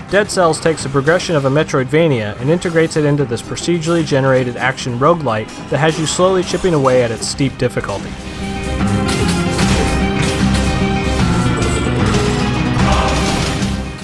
Dead Cells takes the progression of a Metroidvania and integrates it into this procedurally generated action roguelite that has you slowly chipping away at its steep difficulty.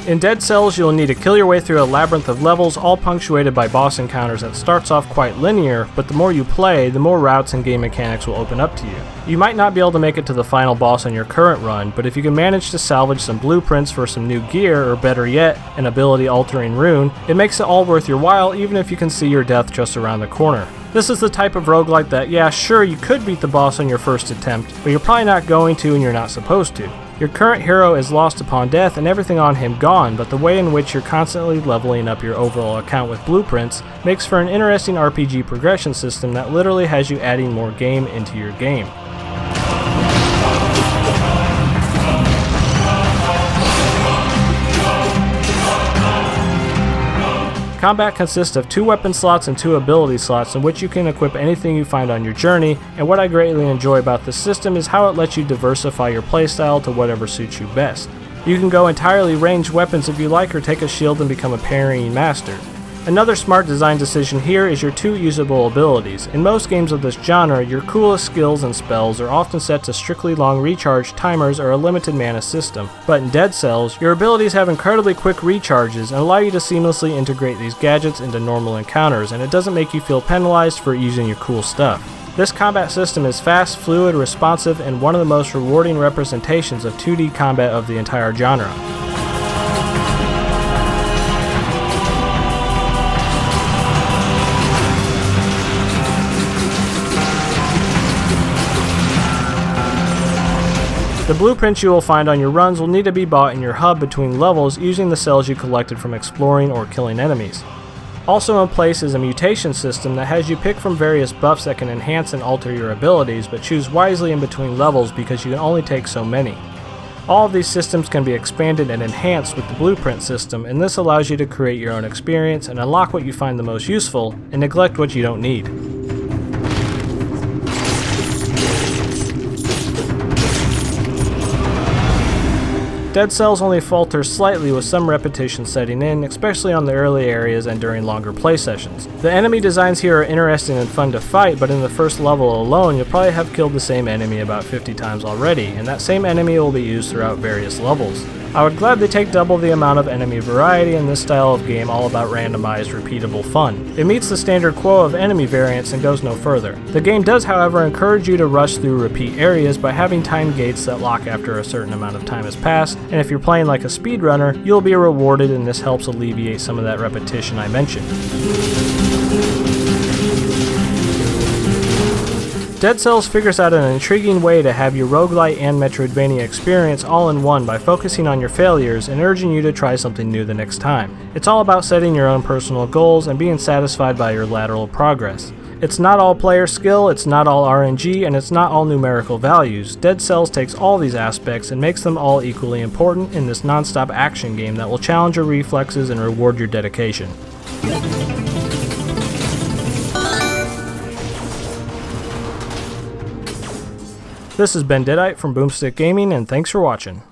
In Dead Cells, you'll need to kill your way through a labyrinth of levels, all punctuated by boss encounters that starts off quite linear, but the more you play, the more routes and game mechanics will open up to you. You might not be able to make it to the final boss on your current run, but if you can manage to salvage some blueprints for some new gear, or better yet, an ability-altering rune, it makes it all worth your while even if you can see your death just around the corner. This is the type of roguelite that, yeah, sure, you could beat the boss on your first attempt, but you're probably not going to and you're not supposed to. Your current hero is lost upon death and everything on him gone, but the way in which you're constantly leveling up your overall account with blueprints makes for an interesting RPG progression system that literally has you adding more game into your game. Combat consists of 2 weapon slots and 2 ability slots in which you can equip anything you find on your journey, and what I greatly enjoy about this system is how it lets you diversify your playstyle to whatever suits you best. You can go entirely ranged weapons if you like, or take a shield and become a parrying master. Another smart design decision here is your 2 usable abilities. In most games of this genre, your coolest skills and spells are often set to strictly long recharge timers or a limited mana system, but in Dead Cells, your abilities have incredibly quick recharges and allow you to seamlessly integrate these gadgets into normal encounters, and it doesn't make you feel penalized for using your cool stuff. This combat system is fast, fluid, responsive, and one of the most rewarding representations of 2D combat of the entire genre. The blueprints you will find on your runs will need to be bought in your hub between levels using the cells you collected from exploring or killing enemies. Also in place is a mutation system that has you pick from various buffs that can enhance and alter your abilities, but choose wisely in between levels because you can only take so many. All of these systems can be expanded and enhanced with the blueprint system, and this allows you to create your own experience and unlock what you find the most useful and neglect what you don't need. Dead Cells only falters slightly with some repetition setting in, especially on the early areas and during longer play sessions. The enemy designs here are interesting and fun to fight, but in the first level alone you'll probably have killed the same enemy about 50 times already, and that same enemy will be used throughout various levels. I would gladly take double the amount of enemy variety in this style of game all about randomized, repeatable fun. It meets the standard quo of enemy variants and goes no further. The game does, however, encourage you to rush through repeat areas by having timed gates that lock after a certain amount of time has passed, and if you're playing like a speedrunner, you'll be rewarded, and this helps alleviate some of that repetition I mentioned. Dead Cells figures out an intriguing way to have your roguelite and Metroidvania experience all in one by focusing on your failures and urging you to try something new the next time. It's all about setting your own personal goals and being satisfied by your lateral progress. It's not all player skill, it's not all RNG, and it's not all numerical values. Dead Cells takes all these aspects and makes them all equally important in this non-stop action game that will challenge your reflexes and reward your dedication. This has been Deadite from Boomstick Gaming, and thanks for watching.